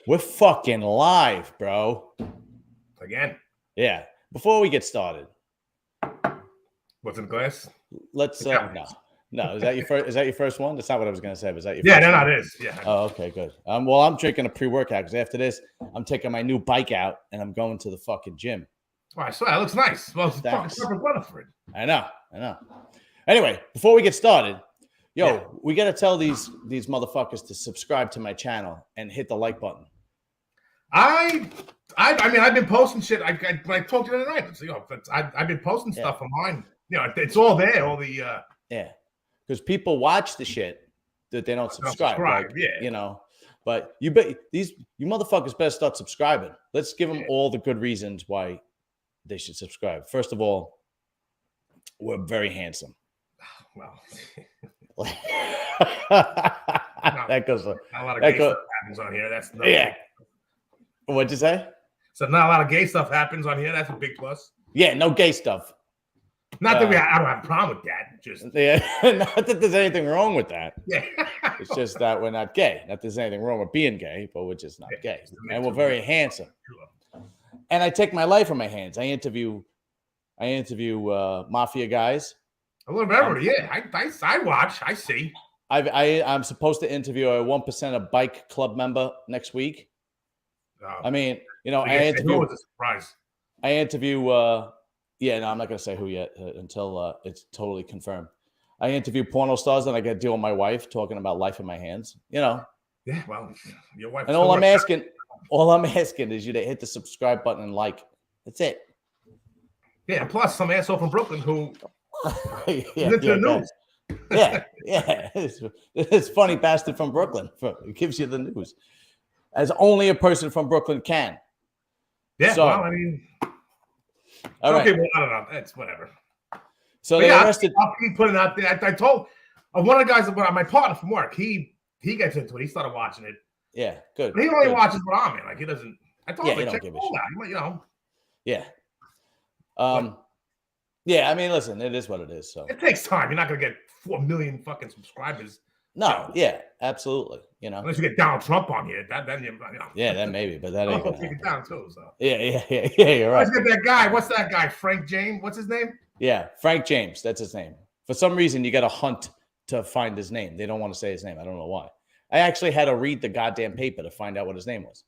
We're fucking live, bro. Again. Yeah. Before we get started, What's in the glass? let's no. Is that your first? Is that your first one? That's not what I was gonna say. Was that your? Yeah, first no, one? it is. Yeah. Oh, okay, good. Well, I'm drinking a pre-workout because after this, I'm taking my new bike out and I'm going to the fucking gym. All right, so that looks nice. Well, it's fucking Thanks. perfect weather for it. I know. Anyway, before we get started, we got to tell these motherfuckers to subscribe to my channel and hit the like button. I mean, I've been posting shit. When I talked to you the other night, I've been posting stuff online. It's all there. All the because people watch the shit that they don't subscribe. Like, but you motherfuckers better start subscribing. Let's give them all the good reasons why they should subscribe. First of all, we're very handsome. Well, that goes. Not a lot of gay stuff happens on here. That's What'd you say? So not a lot of gay stuff happens on here. That's a big plus. Yeah, no gay stuff. Not that I don't have a problem with that. Just not that there's anything wrong with that. Yeah. It's just that we're not gay. Not that there's anything wrong with being gay, but we're just not gay. And we're very handsome. And I take my life in my hands. I interview mafia guys. A little bit of everybody, I watch. I see. I'm supposed to interview a 1% bike club member next week. I mean, I interview. Was a surprise. I interview. I'm not going to say who yet until it's totally confirmed. I interview porno stars, and I get to deal with my wife talking about life in my hands. Yeah, well, your wife. And all I'm asking is you to hit the subscribe button and like. That's it. Yeah, and plus some asshole from Brooklyn who. News. This funny bastard from Brooklyn who gives you the news, as only a person from Brooklyn can. Yeah, so, well, I mean, all right. Well, I don't know. It's whatever. So they arrested. I'll keep putting it out there. I told one of the guys, my partner from work, he gets into it. He started watching it. Yeah, good. But he only watches what I'm in. Like he doesn't. I told him, don't give a shit. Yeah. Yeah, I mean, listen, it is what it is. So it takes time. You're not gonna get 4 million fucking subscribers. No, yeah, absolutely. Unless you get Donald Trump on here, then you. Yeah, that maybe, but that ain't gonna take it down too. So yeah, you're right. Let's get that guy. What's that guy? Frank James. What's his name? Yeah, Frank James. That's his name. For some reason, you got to hunt to find his name. They don't want to say his name. I don't know why. I actually had to read the goddamn paper to find out what his name was.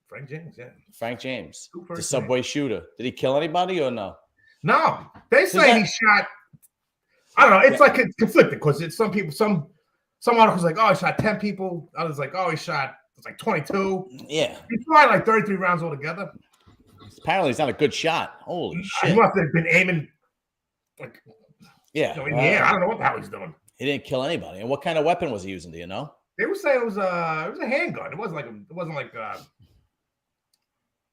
Frank James. Yeah. Frank James, the subway shooter. Did he kill anybody or no? No, they say he shot. I don't know. It's like it's conflicted because it's some people, some articles like, oh, he shot 10 people. Others like, oh, he shot like 22. Yeah, he fired like 33 rounds altogether. Apparently, he's not a good shot. Holy shit! He must have been aiming like in the air. I don't know what the hell he's doing. He didn't kill anybody. And what kind of weapon was he using? Do you know? They were saying it was a handgun. It wasn't like I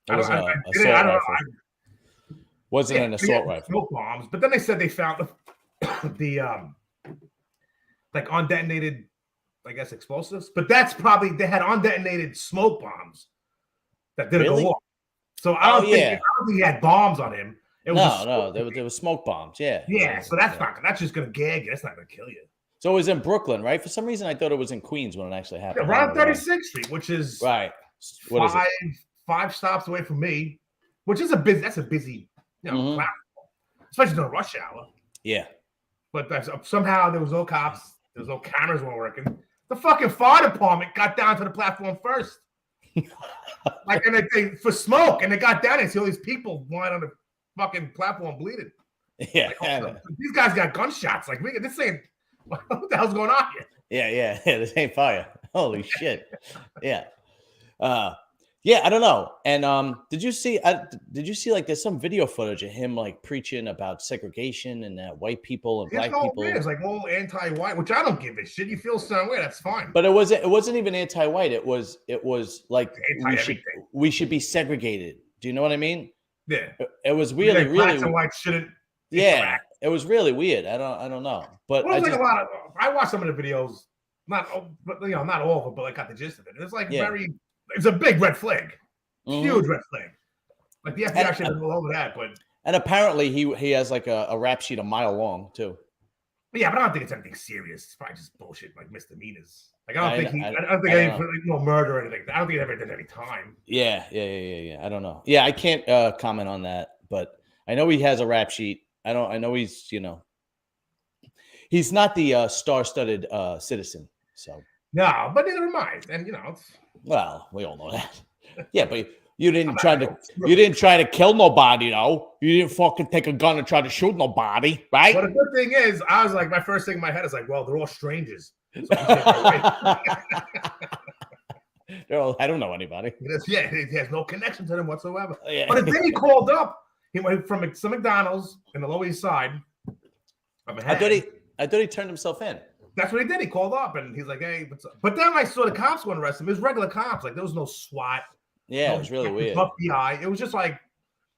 don't know. Wasn't an assault rifle. Smoke bombs, but then they said they found the like undetonated, I guess, explosives. But that's probably they had undetonated smoke bombs that didn't go off. So I don't think he had bombs on him. It was there was smoke bombs. Yeah. So that's just gonna gag you. That's not gonna kill you. So it was in Brooklyn, right? For some reason, I thought it was in Queens when it actually happened. Yeah, around 36th Street, which is right. What is it? 5 stops away from me, which is a busy. Platform, especially during rush hour. Yeah. But somehow there was no cops. There was no cameras weren't working. The fucking fire department got down to the platform first. And they for smoke, and they got down and see all these people lying on the fucking platform bleeding. Yeah. These guys got gunshots. Like, this ain't, what the hell's going on here? Yeah. This ain't fire. Holy shit. Yeah. Yeah, I don't know. And did you see like there's some video footage of him like preaching about segregation and that white people and black people. It's like all anti-white, which I don't give a shit. You feel some way, that's fine. But it wasn't even anti-white. It was like we should be segregated. Do you know what I mean? Yeah. It was really blacks and whites shouldn't. Yeah, it was really weird. I don't know. But I watched some of the videos, not all of them, but I got the gist of it. It's like it's a big red flag, huge red flag. Like the FBI should have all over that, but apparently he has like a rap sheet a mile long too. Yeah, but I don't think it's anything serious. It's probably just bullshit, like misdemeanors. Like I don't think any no murder or anything. I don't think he ever did any time. Yeah. I don't know. Yeah, I can't comment on that, but I know he has a rap sheet. I know he's he's not the star-studded citizen. So no, but neither am I. And well, we all know that. Yeah, but you didn't try to kill nobody, though. You didn't fucking take a gun and try to shoot nobody, right? But the good thing is, I was like, my first thing in my head is like, well, they're all strangers. So I don't know anybody. He has no connection to them whatsoever. Yeah. But then he called up. He went from some McDonald's in the Lower East Side. I thought he turned himself in. That's what he did. He called up and he's like, "Hey," but then I saw the cops going to arrest him. It was regular cops. Like there was no SWAT. Yeah, it was really weird. FBI. It was just like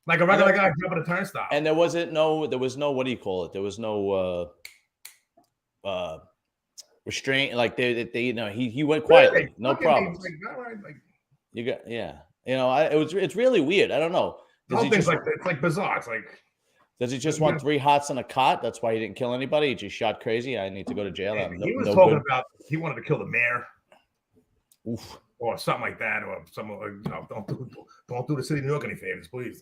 a regular guy jumping a turnstile. And there was no. What do you call it? There was no restraint. Like they he went quietly, no problems. You got it's really weird. I don't know. The whole thing's it's like bizarre. It's like, does he just want 3 hots on a cot? That's why he didn't kill anybody. He just shot crazy. I need to go to jail. He was talking about he wanted to kill the mayor. Oof. Or something like that, or don't do the city of New York any favors, please.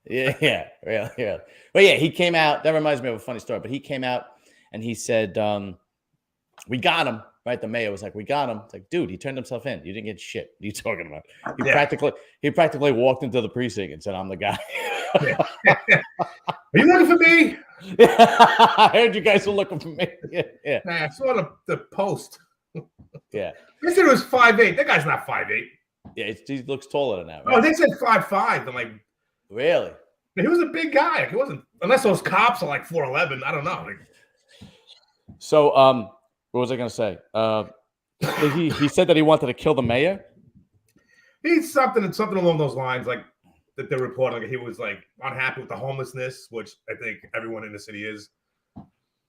Yeah. But yeah, he came out. That reminds me of a funny story. But he came out and he said, "We got him." Right? The mayor was like, "We got him." It's like, dude, he turned himself in. You didn't get shit. What are you talking about? He practically walked into the precinct and said, "I'm the guy." Are you looking for me? I heard you guys were looking for me. Yeah. I saw the post. Yeah. They said it was 5'8". That guy's not 5'8". Yeah, he looks taller than that, right? Oh, they said 5'5". I'm like, really? He was a big guy. Like, he wasn't, unless those cops are like 4'11". I don't know. Like, so, what was I going to say? He said that he wanted to kill the mayor. He's something along those lines, like that they're reporting. Like, he was like unhappy with the homelessness, which I think everyone in the city is.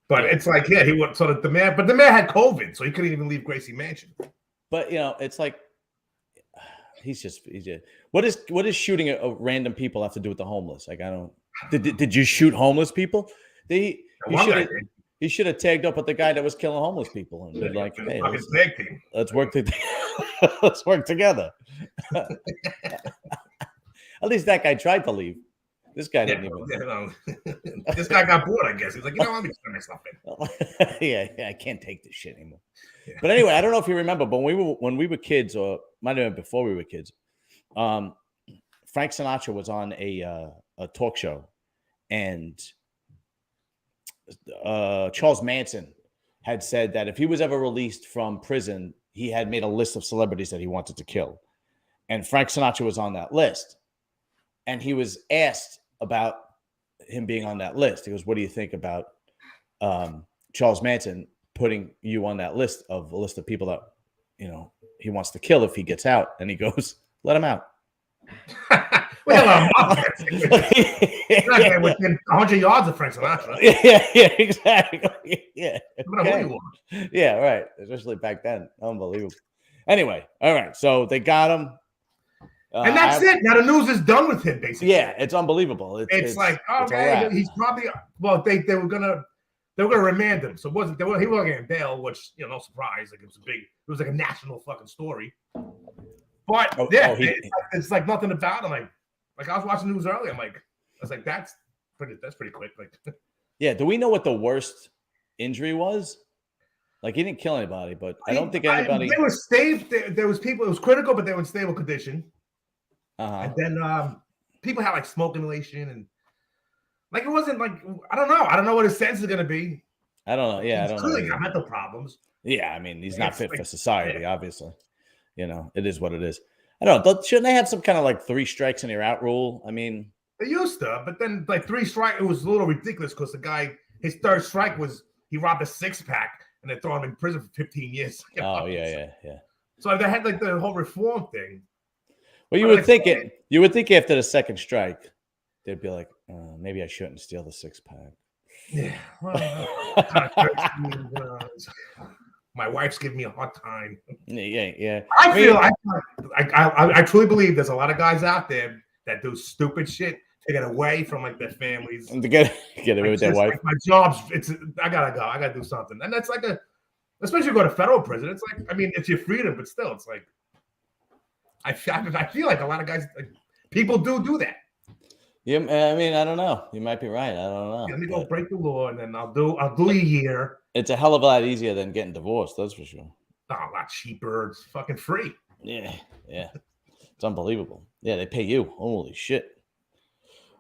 But it's like, yeah, he went so that the mayor had COVID, so he couldn't even leave Gracie Mansion. But it's like he's just what is shooting a random people have to do with the homeless? Like I don't. Did you shoot homeless people? He should have tagged up with the guy that was killing homeless people and been like, "Hey, let's work let's work together." At least that guy tried to leave. This guy didn't even. This guy got bored, I guess. He's like, let me turn myself in. Yeah, I can't take this shit anymore. Yeah. But anyway, I don't know if you remember, but when we were kids, or might have been before we were kids, Frank Sinatra was on a talk show, and Charles Manson had said that if he was ever released from prison, he had made a list of celebrities that he wanted to kill, and Frank Sinatra was on that list, and he was asked about him being on that list. He goes, "What do you think about Charles Manson putting you on that list of a list of people that he wants to kill if he gets out?" And he goes, "Let him out." Well, within 100 yards of Frank Sinatra. Yeah, exactly. Yeah, okay. Yeah, right. Especially back then, unbelievable. Anyway, all right. So they got him. And that's it. Now the news is done with him, basically. Yeah, it's unbelievable. It's like, okay, he's probably they were gonna remand him. So he wasn't getting bail, which no surprise. Like it was like a national fucking story. But it's like nothing about him. Like I was watching the news earlier. I was like, that's pretty quick. Like, yeah. Do we know what the worst injury was? Like he didn't kill anybody, but I don't think anybody. They were stable. There was people. It was critical, but they were in stable condition. And then people had like smoke inhalation and like it wasn't like I don't know what his sentence is gonna be. I don't know. Yeah, I don't know. Clearly got mental problems. Yeah, I mean he's not fit for society. Obviously, it is what it is. I don't know. Shouldn't they have some kind of like 3 strikes and you're out rule? I mean, they used to, but then like 3 strikes, it was a little ridiculous because the guy his 3rd strike was he robbed a 6-pack and they throw him in prison for 15 years. Oh yeah. So they had like the whole reform thing. Well, you would think after the 2nd strike, they'd be like, maybe I shouldn't steal the 6-pack. Yeah. My wife's giving me a hard time. Yeah. I truly believe there's a lot of guys out there that do stupid shit to get away from like their families and to get away with their wife. Like my job's I gotta go. I gotta do something, and that's like Especially if you go to federal prison. It's like, I mean, it's your freedom, but still, it's like, I feel like a lot of guys, like, people do that. Yeah, I mean, I don't know. You might be right. I don't know. Let me go break the law, and then I'll do a year. It's a hell of a lot easier than getting divorced. That's for sure. Oh, a lot cheaper. It's fucking free. Yeah. It's unbelievable. Yeah, they pay you. Holy shit.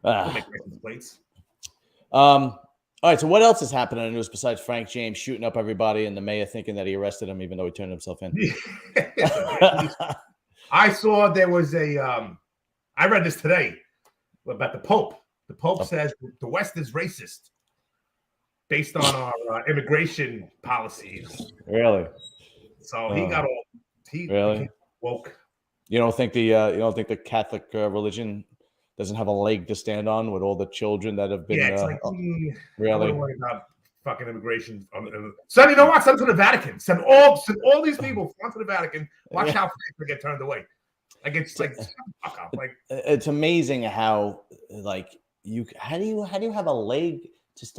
Make plates. All right, so what else is happening in the news besides Frank James shooting up everybody and the mayor thinking that he arrested him even though he turned himself in? I saw there was I read this today about the Pope. The Pope says the West is racist based on our immigration policies. Really? So he got all really woke. You don't think the Catholic religion doesn't have a leg to stand on with all the children that have been? Yeah, it's like really. Don't worry about fucking immigration. So you know what? Send to the Vatican. Send all these people onto the Vatican. Watch how they get turned away. Like it's like, fuck up. Like it's amazing how like how do you have a leg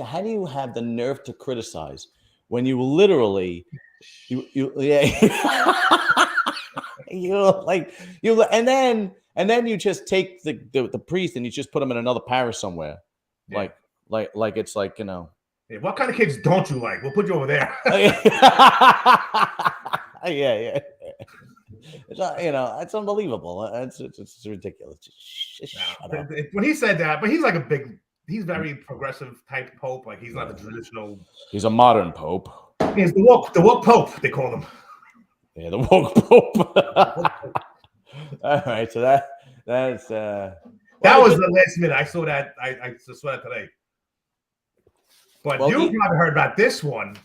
how do you have the nerve to criticize when you literally you and then you just take the priest and you just put him in another parish somewhere. Yeah. Like it's like, you know. Yeah, what kind of kids don't you like? We'll put you over there. Yeah. It's, you know, it's unbelievable. It's ridiculous. When he said that, but he's like he's very progressive type pope. Like he's not the traditional. He's a modern pope. He's the woke pope, they call him. Yeah, the woke pope. All right, so that was the last minute. I saw that. I saw that today. But you probably heard about this one,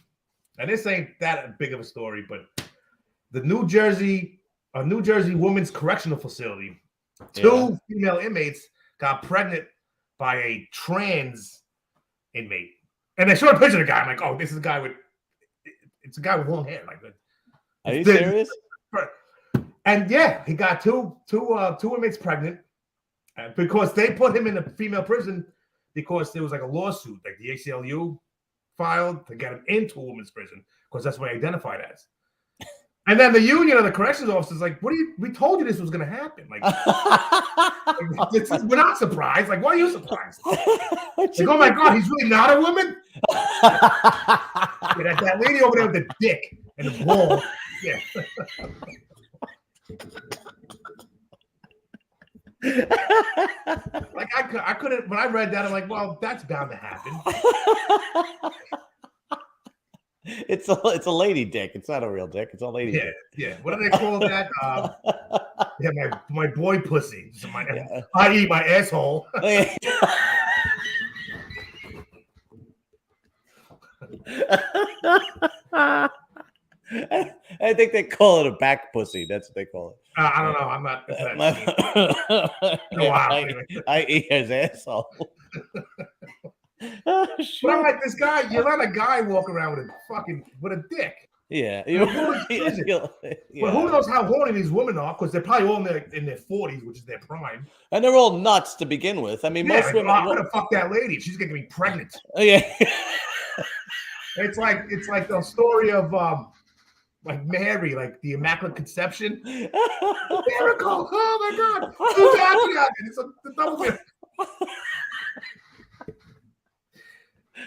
and this ain't that big of a story. But the New Jersey women's correctional facility, two female inmates got pregnant by a trans inmate, and they showed a picture of the guy. I'm like, oh, this is a guy with long hair. Like, are you serious? And yeah, he got two inmates pregnant because they put him in a female prison because there was like a lawsuit, like the ACLU filed to get him into a women's prison because that's what he identified as. And then the union of the corrections officers like, we told you this was going to happen. Like, we're not surprised. Like, why are you surprised? Like, oh my God, he's really not a woman? Yeah, that lady over there with the dick and the ball. Yeah. Like I couldn't, when I read that, I'm like, well, that's bound to happen. It's a lady dick. It's not a real dick. It's a lady dick. Yeah. What do they call that? My boy pussy. So I eat my asshole. I think they call it a back pussy. That's what they call it. I don't know. I'm not. I eat his asshole. But I'm like, this guy, you let a guy walk around with a dick. Yeah. But who knows how horny these women are, because they're probably all in their 40s, which is their prime. And they're all nuts to begin with. I mean, most women. I'm gonna fuck that lady. She's gonna get me pregnant. Yeah. It's like the story of like Mary, like the Immaculate Conception. Miracle! Oh my God! Who's happy? It's a double miracle.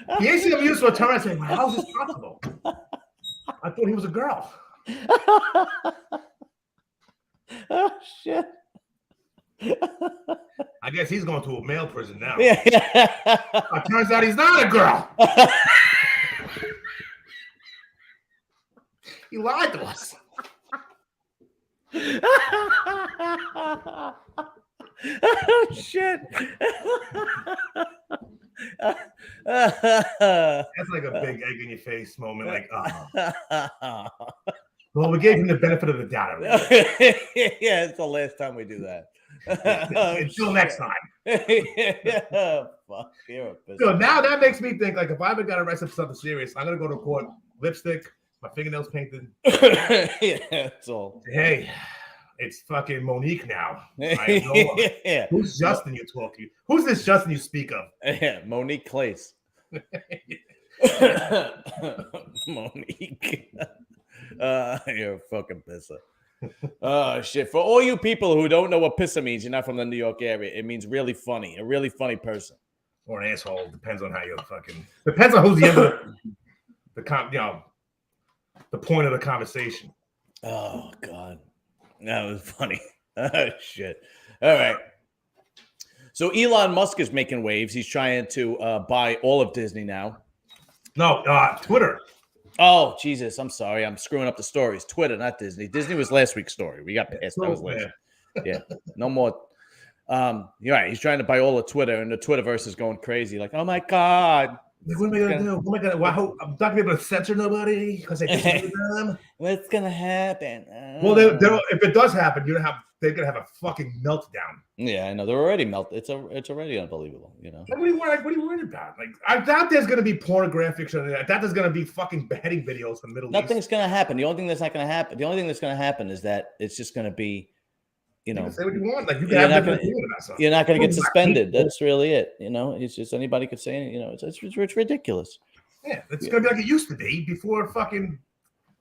The ACLU used to turn around and say, how is this possible? I thought he was a girl. Oh, shit. I guess he's going to a male prison now. Yeah. It turns out he's not a girl. He lied to us. Oh, shit. That's like a big egg in your face moment. Like, well, we gave him the benefit of the doubt. Yeah, it's the last time we do that. Until next time. Fuck, you're a business. So now that makes me think, like, if I ever got arrested for something serious, I'm gonna go to court, lipstick, my fingernails painted. Yeah, that's all. Hey, it's fucking Monique now. I know. Yeah. Who's Justin you talk to? Who's this Justin you speak of? Yeah, Monique Claes. Monique. You're a fucking pisser. Oh, shit. For all you people who don't know what pisser means, you're not from the New York area. It means really funny, a really funny person. Or an asshole. Depends on how you're fucking. Depends on who's the end of the point of the conversation. Oh, God. That was funny. Oh, shit. All right. So Elon Musk is making waves. He's trying to buy all of Disney now. No, Twitter. Oh, Jesus. I'm sorry. I'm screwing up the stories. Twitter, not Disney. Disney was last week's story. We got pissed. That was last. Yeah. No more. You're right. He's trying to buy all of Twitter, and the Twitterverse is going crazy. Like, oh, my God. Like, what am I going to do? What am I going to I'm not going to be able to censor nobody because I disagree with them. What's going to happen? Well, if it does happen, they're going to have a fucking meltdown. Yeah, I know. They're already melted. It's already unbelievable, you know. Like, what are you worried about? Like, I doubt there's going to be pornographic shit. I doubt there's going to be fucking beheading videos from the Middle East. Nothing's going to happen. The only thing that's going to happen is that it's just going to be, you know. You can say what you want. Like, you can have different opinion about something. You're not going to get suspended. That's really it. You know, it's just anybody could say it. You know, it's ridiculous. Yeah, it's going to be like it used to be before fucking.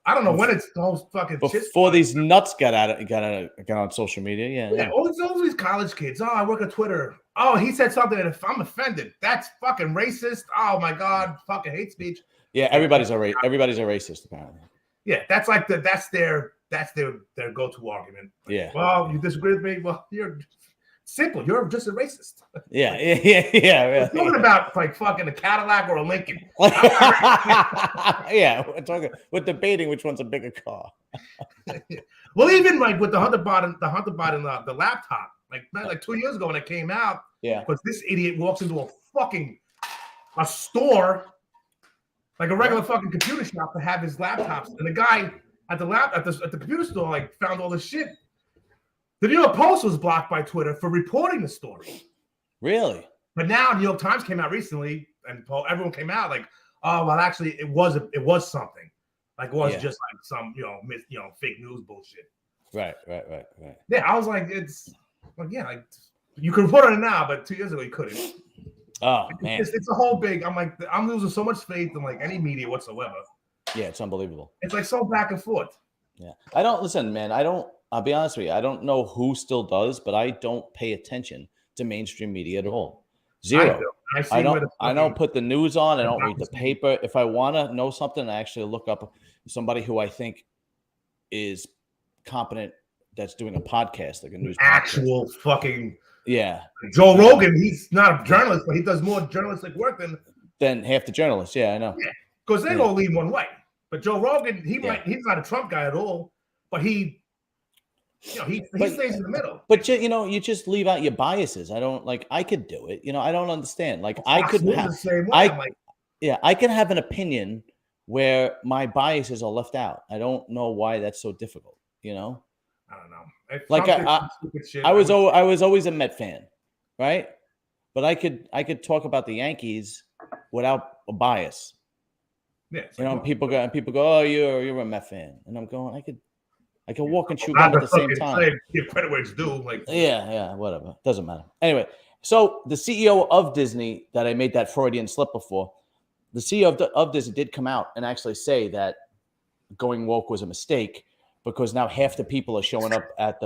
I don't know when it's the whole fucking before these nuts got on social media. Yeah. All these college kids. Oh, I work at Twitter. Oh, he said something, and if I'm offended, that's fucking racist. Oh my God, fucking hate speech. Yeah, everybody's a racist apparently. Yeah, that's like that's their go-to argument. Like, yeah. Well, you disagree with me. Well, you're simple. You're just a racist. Yeah. We're talking about like fucking a Cadillac or a Lincoln. Yeah, we're debating which one's a bigger car. Well, even like with the Hunter Biden, the laptop, like 2 years ago when it came out. Yeah. Because this idiot walks into a store, like a regular fucking computer shop to have his laptops, and the guy at the computer store like found all this shit. The New York Post was blocked by Twitter for reporting the story. Really? But now New York Times came out recently, and everyone came out like, oh, well, actually, it was something. Like, it was just like some, fake news bullshit. Right. Yeah, I was like, you can report on it now, but 2 years ago you couldn't. Oh man, it's a whole big. I'm losing so much faith in like any media whatsoever. Yeah, it's unbelievable. It's like so back and forth. Yeah, I don't listen, man. I'll be honest with you. I don't know who still does, but I don't pay attention to mainstream media at all. Zero. I don't put the news on. I don't read the paper. If I want to know something, I actually look up somebody who I think is competent that's doing a podcast, like a news actual podcast. Fucking Joe Rogan. He's not a journalist, but he does more journalistic work than half the journalists. Yeah, I know. Yeah, because they all lean one way. But Joe Rogan, he's not a Trump guy at all, but he stays in the middle. But you just leave out your biases. I could do it. I don't understand. Like I could have the same way. I can have an opinion where my biases are left out. I don't know why that's so difficult. I don't know. Like I was always a Met fan, right? But I could talk about the Yankees without a bias. Yeah, people go, oh, you're a Met fan, and I'm going, I can walk and chew gum at the same time. Give credit where it's due. Whatever. Doesn't matter. Anyway, so the CEO of Disney that I made that Freudian slip before, the CEO of Disney did come out and actually say that going woke was a mistake because now half the people are showing up at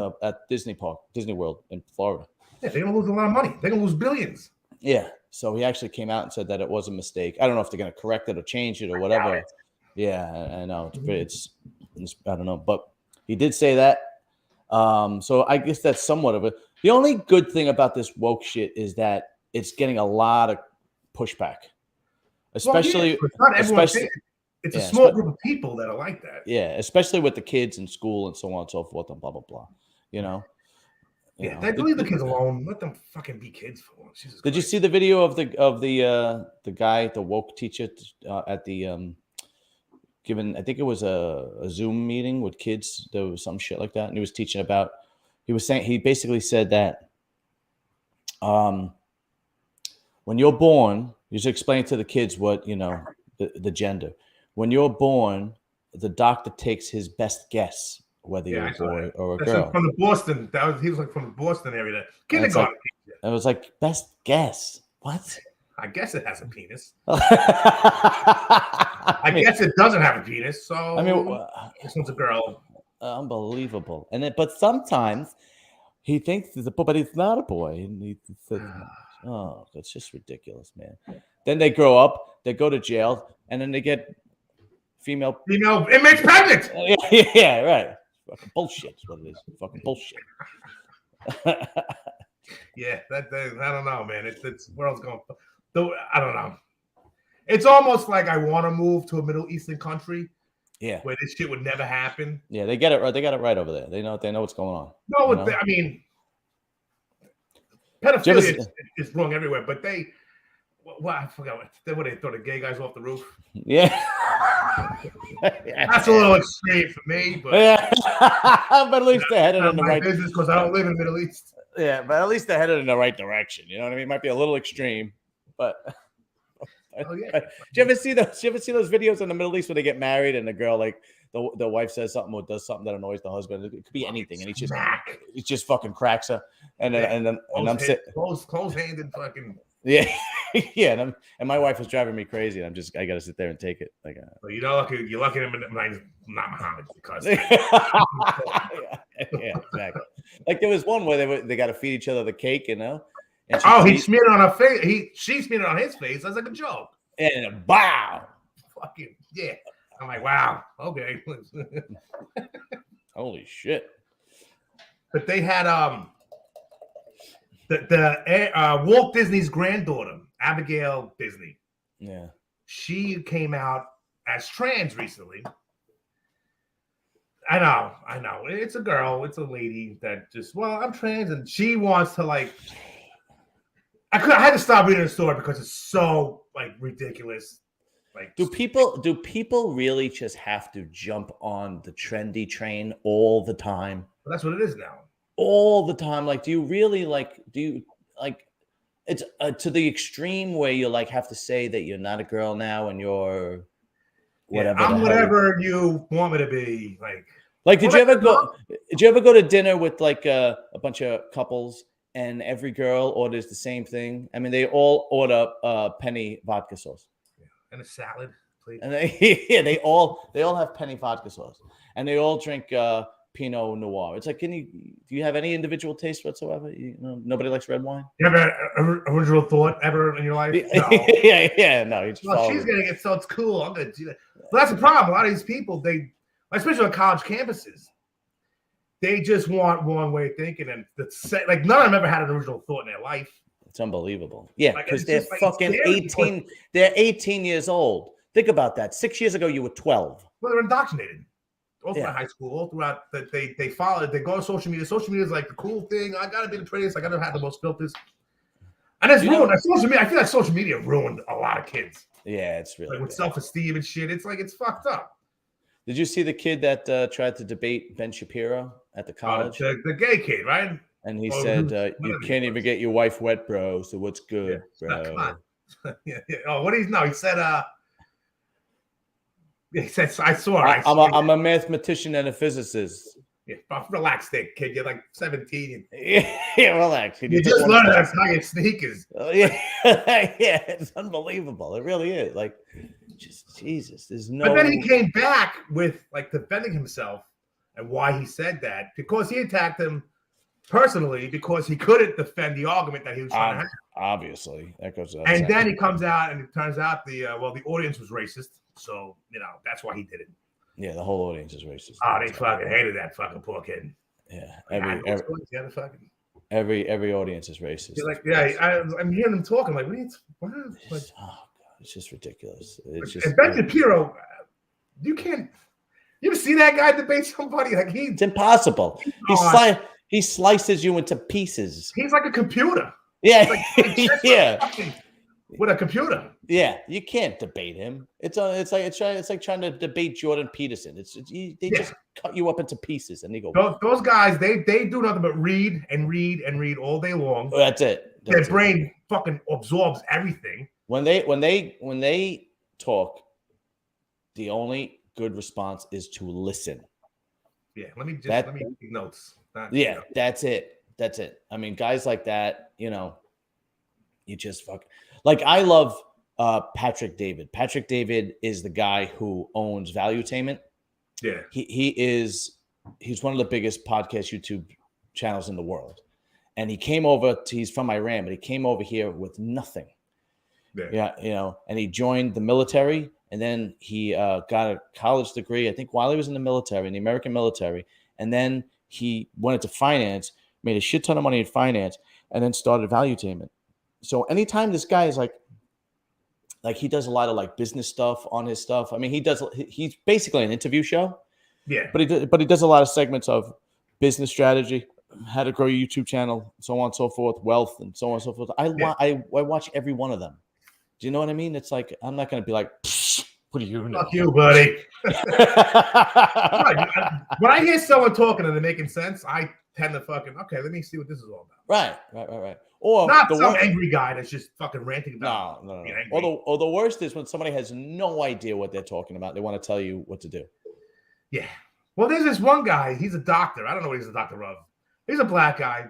Disney World in Florida. Yeah, they're gonna lose a lot of money. They're gonna lose billions. Yeah. So he actually came out and said that it was a mistake. I don't know if they're gonna correct it or change it or whatever. Yeah, I know. It's I don't know, but he did say that. So I guess that's somewhat of it. The only good thing about this woke shit is that it's getting a lot of pushback, especially. It's a small group of people that are like that. Yeah, especially with the kids in school and so on and so forth and blah blah blah. They leave the kids alone. Let them fucking be kids for once. Did you see the video of the guy, the woke teacher at the given, I think it was a Zoom meeting with kids. There was some shit like that. And he was teaching about, he basically said that when you're born, you should explain to the kids what, the gender. When you're born, the doctor takes his best guess, whether you're a boy or a girl. From the Boston, he was like from the Boston area. Kindergarten. It was like, best guess. What? I guess it has a penis. I mean, guess it doesn't have a penis. So I mean, this one's a girl. Unbelievable. And then, but sometimes he thinks he's a boy, but he's not a boy. And he says, "Oh, that's just ridiculous, man." Then they grow up, they go to jail, and then they get female inmates pregnant. Yeah, right. Fucking bullshit is what it is. Fucking bullshit. Yeah, I don't know, man. It's world's going. I don't know. It's almost like I want to move to a Middle Eastern country. Yeah, where this shit would never happen. Yeah, they get it right. They got it right over there. They know what's going on. No, I mean, pedophilia is wrong everywhere. But I forgot what they throw the gay guys off the roof. Yeah, that's a little extreme for me. But yeah, but at least they're headed in the right business because I don't live in the Middle East. Yeah, but at least they're headed in the right direction. You know what I mean? It might be a little extreme, but. Oh, yeah. Do you ever see those? You ever see those videos in the Middle East where they get married and the girl, like the wife, says something or does something that annoys the husband? It could be anything, and he just fucking cracks her, and I'm sitting close-handed fucking. Yeah, yeah, and my wife was driving me crazy, and I got to sit there and take it. Like, well, you're lucky I'm not Muhammad because. Yeah, exactly. Like there was one where they got to feed each other the cake, you know. He smeared it on her face. She smeared it on his face. That's like a joke. And wow. Fucking yeah. I'm like, wow. Okay. Holy shit. But they had the Walt Disney's granddaughter, Abigail Disney. Yeah. She came out as trans recently. I know. It's a girl. It's a lady that just, I'm trans, and she wants to like. I had to stop reading the story because it's so like ridiculous. Like, do people really just have to jump on the trendy train all the time? Well, that's what it is now. All the time. Like, do you really it's to the extreme where you like have to say that you're not a girl now and you're whatever. I'm whatever you want me to be. Like, did you ever go to dinner with like a bunch of couples? And every girl orders the same thing. I mean, they all order penny vodka sauce. Yeah. And a salad, please. And they all have penny vodka sauce, and they all drink Pinot Noir. It's like, do you have any individual taste whatsoever? Nobody likes red wine. You ever an original thought ever in your life? No. No. You just she's getting it, so it's cool. I'm gonna do that. But that's the problem. A lot of these people, especially on college campuses. They just want one way of thinking, and like none of them ever had an original thought in their life. It's unbelievable. Yeah, because they're fucking 18. They're 18 years old. Think about that. 6 years ago, you were 12. Well, they're indoctrinated. All throughout high school, all throughout that they follow it. They go to social media. Social media is like the cool thing. I gotta be the prettiest. I gotta have the most filters. And it's ruined. Social media. I feel like social media ruined a lot of kids. Yeah, it's really like with self-esteem and shit. It's like it's fucked up. Did you see the kid that tried to debate Ben Shapiro at the college? The gay kid, right? And he said, "You can't even get your wife wet, bro. So what's good, bro?" Come on. Yeah. Oh, what did he know? He said, I saw it. I'm a mathematician and a physicist. Yeah, relax, there, kid. You're like 17. Yeah, relax. You just learned how to tie your sneakers. Yeah, it's unbelievable. It really is. Like, just Jesus. There's no. But then he came back with like defending himself and why he said that, because he attacked him personally because he couldn't defend the argument that he was trying to have. Obviously, that goes. And then he comes out and it turns out the audience was racist, so that's why he did it. Yeah, the whole audience is racist. Oh, they fucking hated that fucking poor kid. Yeah, every audience is racist. Like, I'm hearing them talking. Like, what? It's just ridiculous. It's just. And Ben Shapiro, you can't. You ever see that guy debate somebody? Like it's impossible. He slices you into pieces. He's like a computer. Yeah, yeah. With a computer. Yeah, you can't debate him. It's like trying to debate Jordan Peterson. They just cut you up into pieces, and they go. Those guys, they do nothing but read and read and read all day long. That's it. Their brain fucking absorbs everything. When they talk, the only good response is to listen. Yeah, let me take notes. That's it. I mean, guys like that, you just fuck. Like I love Patrick David. Patrick David is the guy who owns Valuetainment. Yeah. He's one of the biggest podcast YouTube channels in the world. And he came over he's from Iran, but he came over here with nothing. Yeah, and he joined the military, and then he got a college degree, I think, while he was in the military, in the American military. And then he went into finance, made a shit ton of money in finance, and then started Valuetainment. So anytime this guy is like he does a lot of like business stuff on his stuff. I mean, he's basically an interview show. Yeah. But he does a lot of segments of business strategy, how to grow your YouTube channel, so on and so forth, wealth, and so on and so forth. I watch every one of them. Do you know what I mean? It's like, I'm not going to be like, what do you know? Fuck you, buddy. When I hear someone talking and they're making sense, I tend to okay, let me see what this is all about. Right. Or not some angry guy that's just fucking ranting about. No. Or the worst is when somebody has no idea what they're talking about. They want to tell you what to do. Yeah. Well, there's this one guy. He's a doctor. I don't know what he's a doctor of. He's a black guy.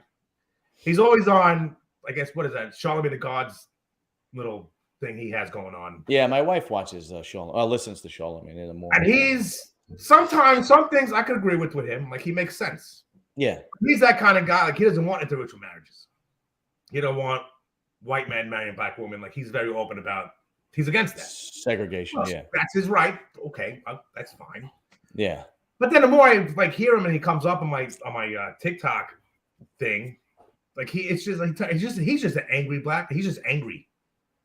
He's always on, I guess, what is that? Charlemagne the God's little thing he has going on. Yeah, my wife watches listens to Charlemagne in the morning. And he's sometimes some things I could agree with him. Like he makes sense. Yeah. He's that kind of guy. Like he doesn't want interracial marriages. He don't want white men marrying black women. Like he's very open about. He's against that segregation. Yeah, that's his right. Okay, that's fine. Yeah. But then the more I hear him and he comes up on my TikTok thing, like he's just an angry black. He's just angry.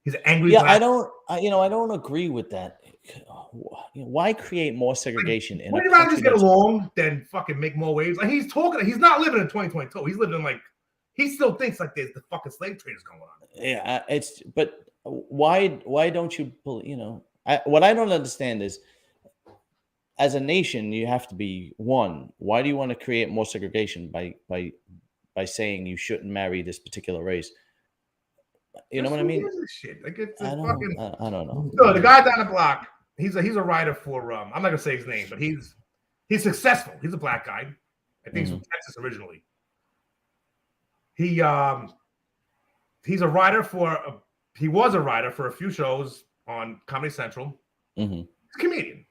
He's an angry. Yeah, black. I don't agree with that. Why create more segregation? Why do you rather just get along than fucking make more waves? Like he's talking. He's not living in 2022. He's living in he still thinks like there's the fucking slave trade is going on. Yeah, but why don't you? What I don't understand is, as a nation, you have to be one. Why do you want to create more segregation by saying you shouldn't marry this particular race? You know what I mean? Shit. Like it's I don't know. So the guy down the block, he's a writer for I'm not gonna say his name, but he's successful. He's a black guy. I think he's from Texas originally. He's a writer he was a writer for a few shows on Comedy Central. Mm-hmm. He's a comedian.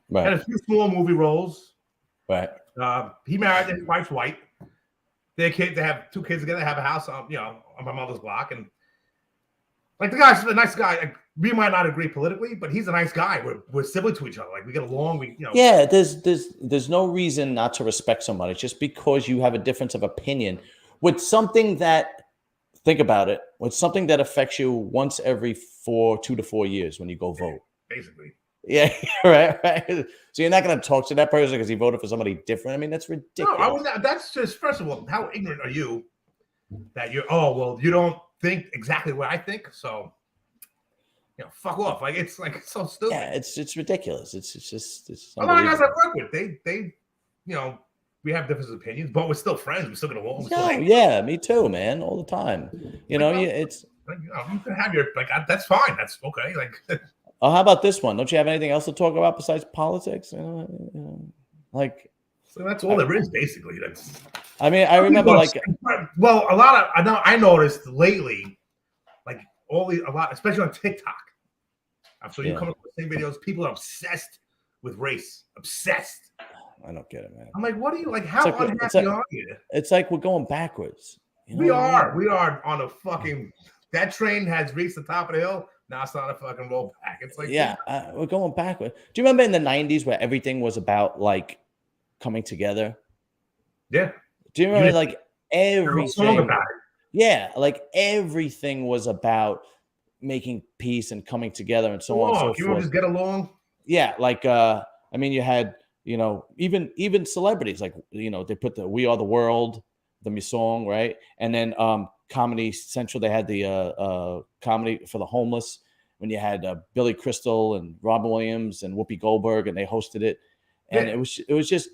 Right. Had a few small movie roles. Right. He married, his wife's white. They have 2 kids together, have a house on my mother's block. And like the guy's a nice guy. Like, we might not agree politically, but he's a nice guy. We're similar to each other. Like we get along. Yeah, there's no reason not to respect somebody just because you have a difference of opinion with something that, think about it, with something that affects you once every 2 to 4 years when you go vote. Basically. Yeah, right. So you're not going to talk to that person because he voted for somebody different. I mean, that's ridiculous. No, that's just, first of all, how ignorant are you that you don't think exactly what I think, so fuck off. Like it's so stupid. Yeah, it's ridiculous. It's a lot of guys I work with, they we have different opinions, but we're still friends. We're still gonna walk. Yeah, me too, man. All the time. It's you can have your that's fine. That's okay. Like. Oh, how about this one? Don't you have anything else to talk about besides politics? So that's all there is, basically. I remember a lot of I noticed lately, a lot, especially on TikTok. So you come up with the same videos. People are obsessed with race. Obsessed. I don't get it, man. I'm like, what are you like? How unhappy are you? It's like we're going backwards. We are on a fucking. That train has reached the top of the hill. Now it's not a fucking roll back. It's like we're going backward. Do you remember in the 90s where everything was about coming together? Yeah. Do you remember everything? About it. Yeah, everything was about making peace and coming together and so on and so forth. You want to just get along? Yeah, you had even celebrities they put the "We Are the World" the song, right? And then Comedy Central, they had the comedy for the homeless when you had Billy Crystal and Robin Williams and Whoopi Goldberg, and they hosted it. And it was just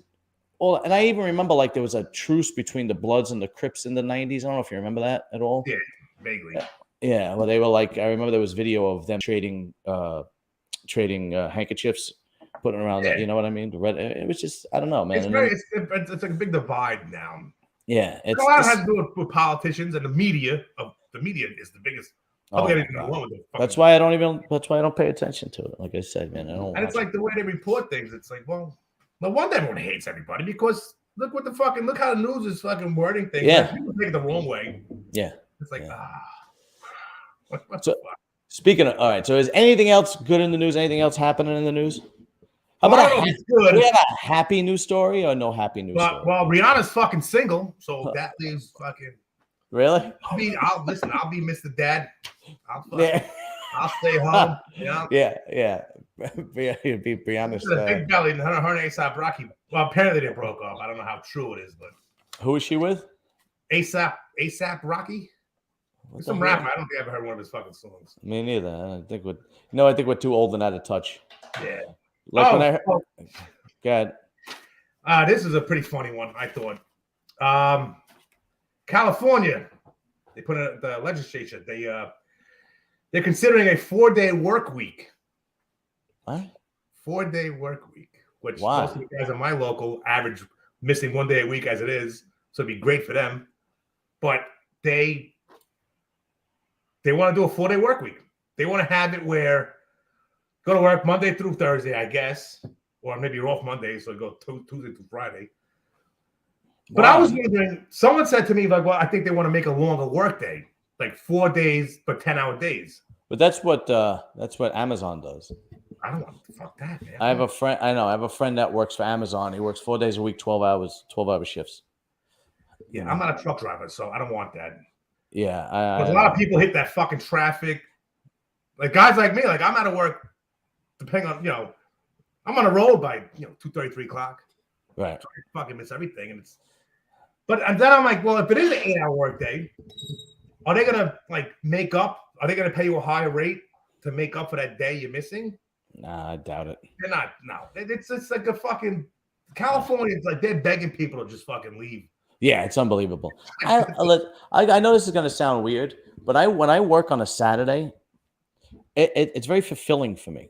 all. And I even remember there was a truce between the Bloods and the Crips in the 90s. I don't know if you remember that at all. Yeah, vaguely. Yeah, well, they were I remember there was video of them trading handkerchiefs, putting around that. You know what I mean? It was just, I don't know, man. It's like a big divide now. Yeah, a lot has to do with politicians and the media. The media is the biggest Oh, that's why I don't pay attention to it. Like I said, man, I don't. And it's like the way they report things. It's like, well, no wonder everyone hates everybody because look how the news is fucking wording things. Yeah, like, people take it the wrong way. Yeah, it's like what so, speaking of, all right. So, is anything else good in the news? Anything else happening in the news? How about do we have a happy news story or no happy news story? Well, Rihanna's fucking single, so that leaves fucking. Really? I'll be Mr. Dad. I'll stay home. Yeah. Be Brianna's big belly. Her and A$AP Rocky. Well, apparently they broke up. I don't know how true it is, but who is she with? A$AP Rocky. Some rapper. I don't think I ever heard one of his fucking songs. Me neither. I think we're too old and out of touch. Yeah. Like when I heard. Go ahead. This is a pretty funny one, I thought. California, they put in the legislature. They're considering a 4-day work week. What? 4-day work week, which most of the guys in my local average missing 1 day a week as it is, so it'd be great for them. But they want to do a 4-day work week. They want to have it where go to work Monday through Thursday, I guess, or maybe you're off Monday, so you go Tuesday through Friday. But I was wondering, someone said to me, like, well, I think they want to make a longer work day, like 4 days, but 10-hour days. But that's what Amazon does. I don't want to fuck that, man. I have a friend that works for Amazon. He works 4 days a week, 12 hour shifts. Yeah, I'm not a truck driver, so I don't want that. Yeah. A lot of people hit that fucking traffic. Like guys like me, like I'm out of work, depending on, I'm on a road by, 2:30, 3 o'clock. Right. So I fucking miss everything. And then I'm like, well, if it is an 8-hour work day, are they going to make up? Are they going to pay you a higher rate to make up for that day you're missing? Nah, I doubt it. They're not. No, it's like a fucking California. It's like they're begging people to just fucking leave. Yeah, it's unbelievable. I know this is going to sound weird, but when I work on a Saturday, it's very fulfilling for me.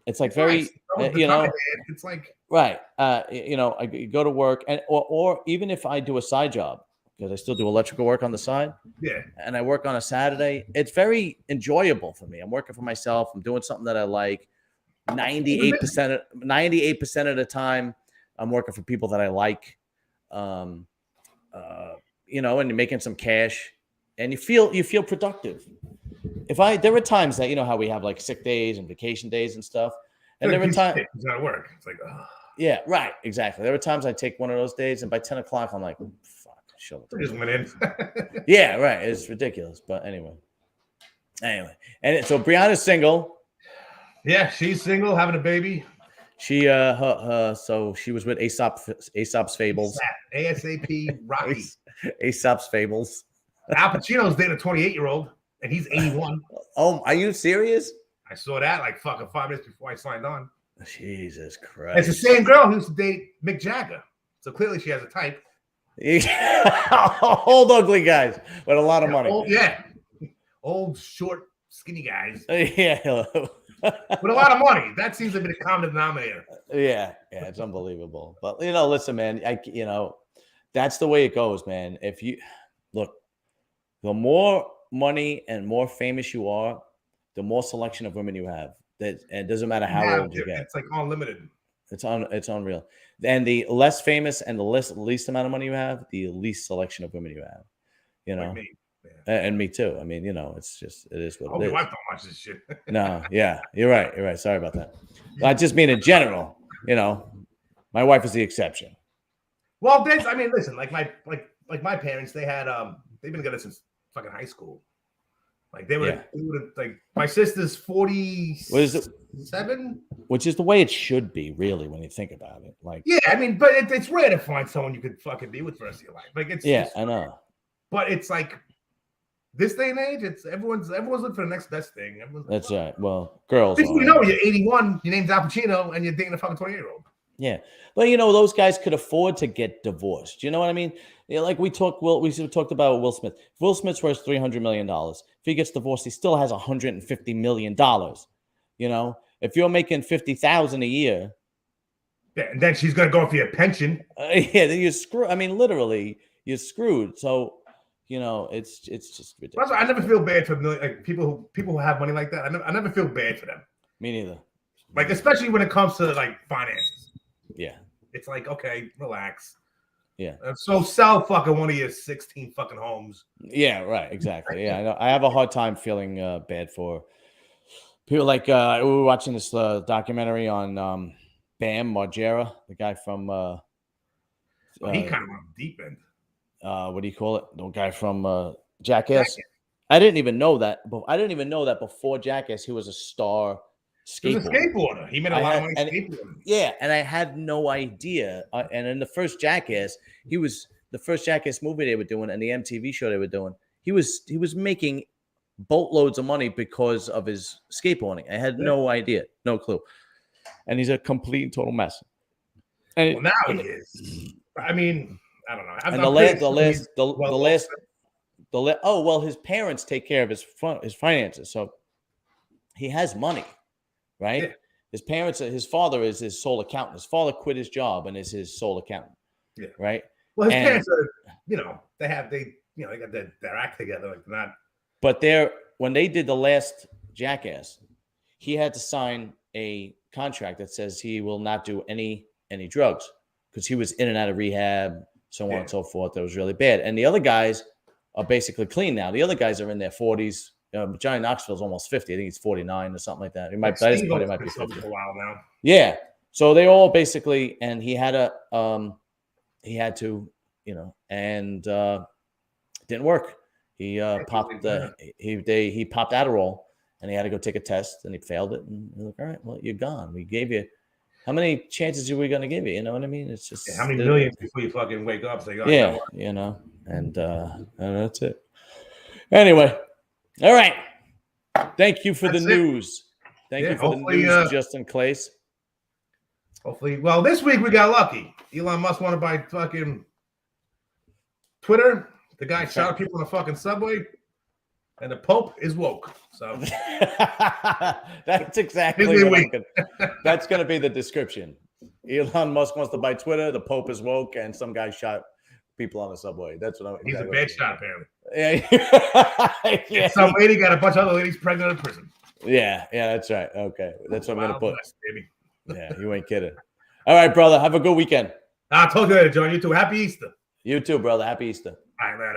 It's like very, nice. It's like right. I go to work or even if I do a side job because I still do electrical work on the side. Yeah. And I work on a Saturday. It's very enjoyable for me. I'm working for myself. I'm doing something that I like. 98% of the time, I'm working for people that I like. And you're making some cash, and you feel productive. There were times that how we have like sick days and vacation days and stuff, and there were times it's not work. It's like, yeah, right, exactly. There were times I take one of those days, and by 10 o'clock, I'm like, fuck, just went in. Yeah, right. It's ridiculous, but anyway, and so Brianna's single. Yeah, she's single, having a baby. She so she was with A$AP's Fables. A$AP Rocky. A$AP's Fables. Al Pacino's dating a 28-year-old, and he's 81. Oh, are you serious? I saw that like fucking 5 minutes before I signed on. Jesus Christ! It's the same girl who used to date Mick Jagger, so clearly she has a type. Old ugly guys with a lot of money. Old short skinny guys. Yeah. With a lot of money. That seems to be the common denominator. Yeah, it's unbelievable. But listen, man, that's the way it goes, man. If you look, the more money and more famous you are, the more selection of women you have. And it doesn't matter how old you get. It's like unlimited. It's unreal. And the less famous and the least amount of money you have, the least selection of women you have. Like me. Yeah. And me too. I mean, it's just it is what it is. Your wife don't watch this shit. No, yeah, you're right. Sorry about that. I just mean in general. My wife is the exception. Well, listen, like my parents, they had they've been together since fucking high school. Like they would like my sister's 47, which is the way it should be, really, when you think about it. Like, yeah, but it's rare to find someone you could fucking be with for the rest of your life. Like it's I know. But it's like this day and age, it's everyone's looking for the next best thing. That's right. Well, girls. You're 81. Your name's Al Pacino, and you're dating a fucking 28-year-old. Yeah, but those guys could afford to get divorced. You know what I mean? Like we talked about Will Smith. If Will Smith's worth $300 million. If he gets divorced, he still has $150 million. If you're making $50,000 a year, yeah, and then she's gonna go for your pension. Then you're screwed. Literally, you're screwed. So, you know, it's just ridiculous. Also, I never feel bad for people who have money like that. I never feel bad for them. Me neither. Like, especially when it comes to like finances. Yeah. It's like, okay, relax. Yeah. So sell fucking one of your 16 fucking homes. Yeah, right. Exactly. Yeah, I know. I have a hard time feeling bad for people. Like we were watching this documentary on Bam Margera, the guy from he kind of went deep end. What do you call it? The guy from Jackass. I didn't even know that. But I didn't even know that before Jackass, he was a star skateboarder. He was a skateboarder. He made a lot of money skateboarding. Yeah, and I had no idea. And in the first Jackass, he was the first Jackass movie they were doing, and the MTV show they were doing. He was making boatloads of money because of his skateboarding. I had no idea, no clue. And he's a complete and total mess. And now he is. I mean, I don't know. His parents take care of his finances, so he has money, right? Yeah. His father is his sole accountant. His father quit his job and is his sole accountant. Yeah. Right. Well, his parents are, they got their act together, like not. But when they did the last Jackass, he had to sign a contract that says he will not do any drugs because he was in and out of rehab, so on and so forth. That was really bad. And the other guys are basically clean now. The other guys are in their 40s. Johnny Knoxville's almost 50. I think he's 49 or something like that. He might be 50 for a while now. Yeah. So they all basically, and he had to, and didn't work. He popped he popped Adderall, and he had to go take a test, and he failed it. And they're like, all right, well, you're gone. We gave you. How many chances are we going to give you? You know what I mean? It's just how many millions before you fucking wake up? So and that's it. Anyway, all right. Thank you for the news. Thank you for the news, Justin Claes. Hopefully, well, this week we got lucky. Elon Musk wanted to buy fucking Twitter. The guy shot people in a fucking subway. And the Pope is woke. So that's exactly what that's going to be the description. Elon Musk wants to buy Twitter. The Pope is woke, and some guy shot people on the subway. That's what he's a bad shot, apparently. Yeah. Some lady got a bunch of other ladies pregnant in prison. Yeah, that's right. Okay, that's what I'm going to put. Baby. Yeah, you ain't kidding. All right, brother. Have a good weekend. I'll talk to you later, John. You too. Happy Easter. You too, brother. Happy Easter. All right, man.